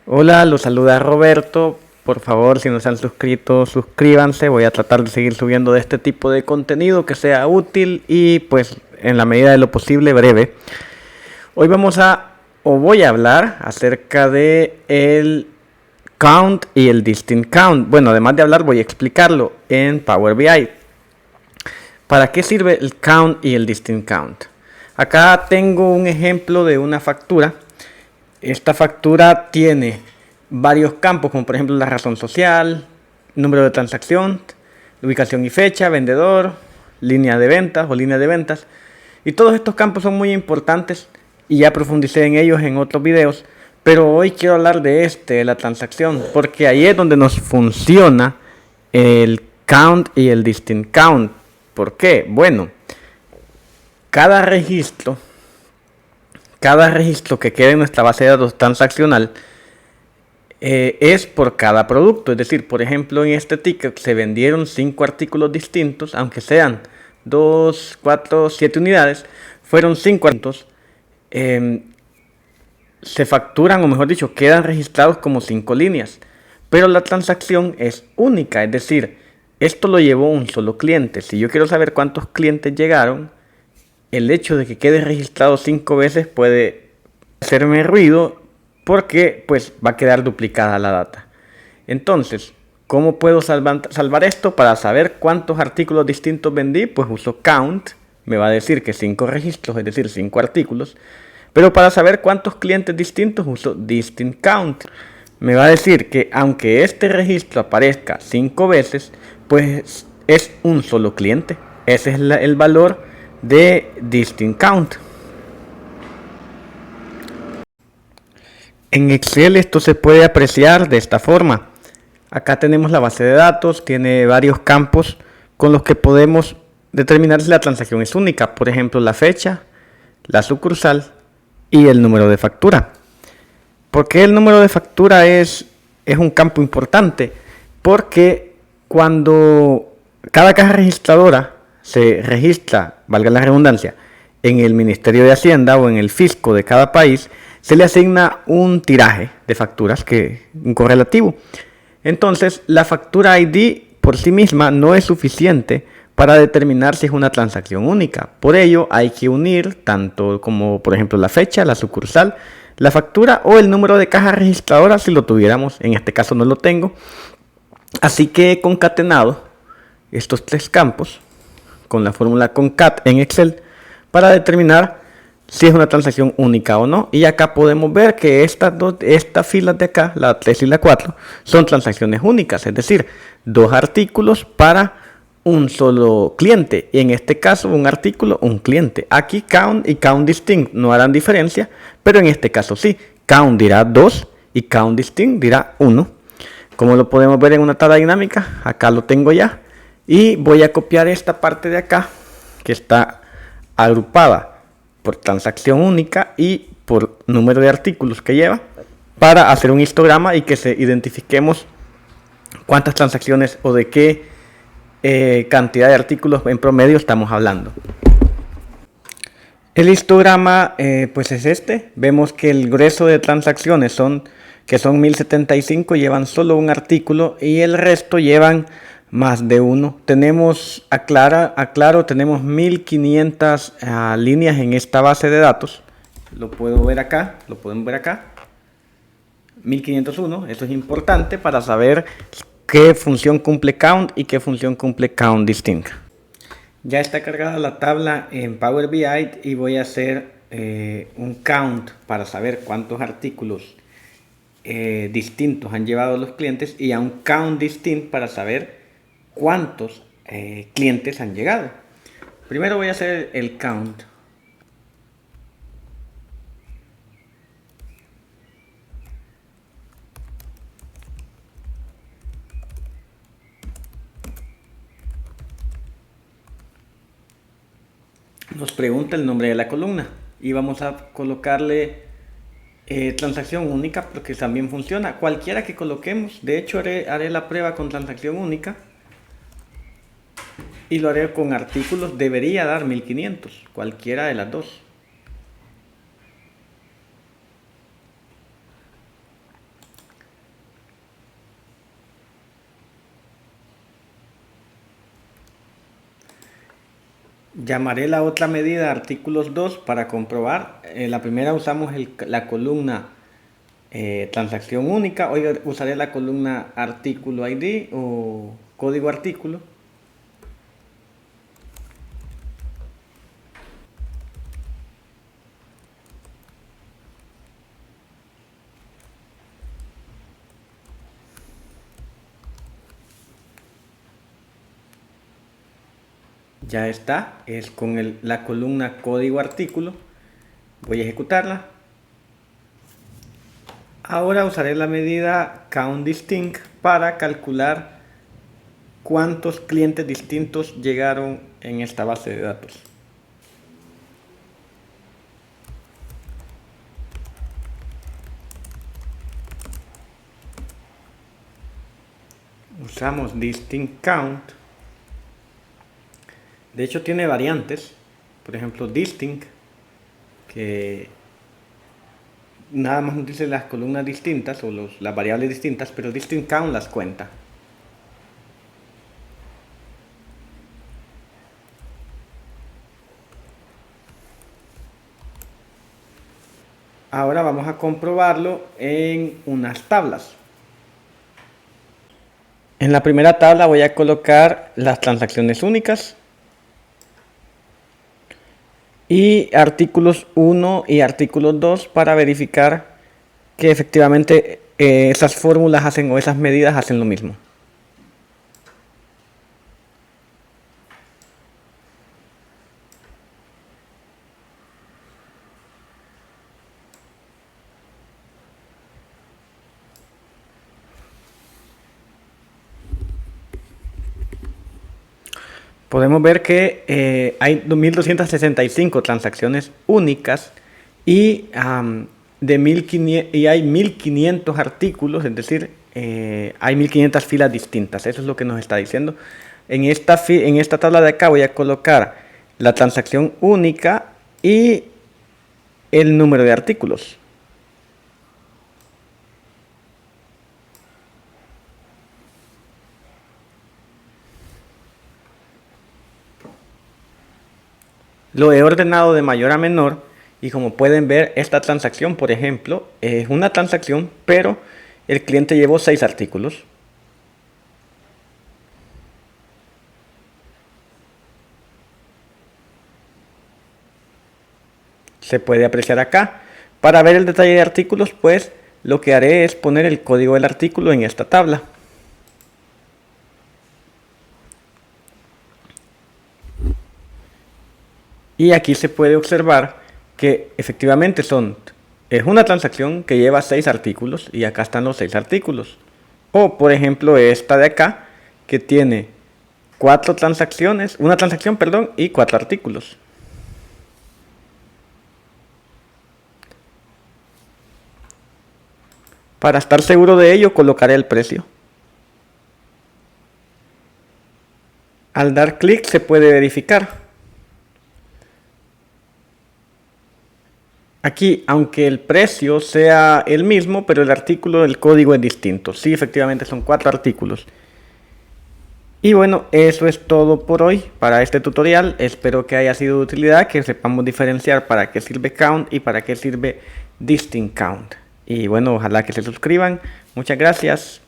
Hola, los saluda Roberto. Por favor, si no se han suscrito, suscríbanse. Voy a tratar de seguir subiendo de este tipo de contenido que sea útil y pues en la medida de lo posible breve. Hoy voy a hablar acerca de el count y el distinct count. Bueno, además de hablar voy a explicarlo en Power BI. ¿Para qué sirve el count y el distinct count? Acá tengo un ejemplo de una factura. Esta factura tiene varios campos, como por ejemplo la razón social, número de transacción, ubicación y fecha, vendedor, línea de ventas o línea de ventas. Y todos estos campos son muy importantes y ya profundicé en ellos en otros videos. Pero hoy quiero hablar de la transacción, porque ahí es donde nos funciona el count y el distinct count. ¿Por qué? Bueno, cada registro cada registro que quede en nuestra base de datos transaccional es por cada producto. Es decir, por ejemplo, en este ticket se vendieron 5 artículos distintos, aunque sean 2, 4, 7 unidades, fueron 5 artículos. Se facturan, o mejor dicho, quedan registrados como 5 líneas. Pero la transacción es única, es decir, esto lo llevó un solo cliente. Si yo quiero saber cuántos clientes llegaron, el hecho de que quede registrado 5 veces puede hacerme ruido porque pues va a quedar duplicada la data. Entonces, ¿cómo puedo salvar esto? Para saber cuántos artículos distintos vendí, pues uso count, me va a decir que 5 registros, es decir, 5 artículos. Pero para saber cuántos clientes distintos uso distinct count. Me va a decir que aunque este registro aparezca 5 veces, pues es un solo cliente. Ese es el valor de distinct count. En Excel esto se puede apreciar de esta forma. Acá tenemos la base de datos, tiene varios campos con los que podemos determinar si la transacción es única. Por ejemplo, la fecha, la sucursal y el número de factura. ¿Por qué el número de factura es un campo importante? Porque cuando cada caja registradora se registra, valga la redundancia, en el Ministerio de Hacienda o en el fisco de cada país, se le asigna un tiraje de facturas, un correlativo. Entonces, la factura ID por sí misma no es suficiente para determinar si es una transacción única. Por ello, hay que unir tanto como, por ejemplo, la fecha, la sucursal, la factura o el número de caja registradora si lo tuviéramos. En este caso no lo tengo. Así que he concatenado estos 3 campos con la fórmula concat en Excel para determinar si es una transacción única o no. Y acá podemos ver que estas filas de acá, la 3 y la 4, son transacciones únicas, es decir, 2 artículos para un solo cliente. Y en este caso, un artículo, un cliente. Aquí count y count distinct no harán diferencia, pero en este caso sí. Count dirá 2 y count distinct dirá 1. Como lo podemos ver en una tabla dinámica, acá lo tengo ya. Y voy a copiar esta parte de acá, que está agrupada por transacción única y por número de artículos que lleva, para hacer un histograma y que se identifiquemos cuántas transacciones o de qué cantidad de artículos en promedio estamos hablando. El histograma pues es este. Vemos que el grueso de transacciones son 1075, llevan solo un artículo y el resto llevan más de uno. Tenemos, aclaro, tenemos 1500 líneas en esta base de datos. Lo pueden ver acá. 1501, eso es importante para saber qué función cumple count y qué función cumple count distinct. Ya está cargada la tabla en Power BI y voy a hacer un count para saber cuántos artículos distintos han llevado los clientes y a un count distinct para saber cuántos clientes han llegado. Primero voy a hacer el count. Nos pregunta el nombre de la columna y vamos a colocarle transacción única porque también funciona. Cualquiera que coloquemos, de hecho haré la prueba con transacción única y lo haré con artículos, debería dar 1500, cualquiera de las dos. Llamaré la otra medida artículos 2 para comprobar. En la primera usamos la columna transacción única. Hoy usaré la columna artículo ID o código artículo. Ya está, es con la columna código artículo. Voy a ejecutarla. Ahora usaré la medida countDistinct para calcular cuántos clientes distintos llegaron en esta base de datos. Usamos distinct count. De hecho tiene variantes, por ejemplo distinct, que nada más nos dice las columnas distintas o las variables distintas, pero distinct count las cuenta. Ahora vamos a comprobarlo en unas tablas. En la primera tabla voy a colocar las transacciones únicas y artículos 1 y artículos 2 para verificar que efectivamente esas fórmulas hacen o esas medidas hacen lo mismo. Podemos ver que hay 1265 transacciones únicas y, hay 1500 artículos, es decir, hay 1500 filas distintas. Eso es lo que nos está diciendo. En esta tabla de acá voy a colocar la transacción única y el número de artículos. Lo he ordenado de mayor a menor y como pueden ver esta transacción, por ejemplo, es una transacción, pero el cliente llevó 6 artículos. Se puede apreciar acá. Para ver el detalle de artículos, pues lo que haré es poner el código del artículo en esta tabla. Y aquí se puede observar que efectivamente es una transacción que lleva 6 artículos y acá están los 6 artículos. O por ejemplo esta de acá que tiene una transacción, y 4 artículos. Para estar seguro de ello colocaré el precio. Al dar clic se puede verificar. Aquí, aunque el precio sea el mismo, pero el artículo, el código es distinto. Sí, efectivamente son 4 artículos. Y bueno, eso es todo por hoy para este tutorial. Espero que haya sido de utilidad, que sepamos diferenciar para qué sirve count y para qué sirve distinct count. Y bueno, ojalá que se suscriban. Muchas gracias.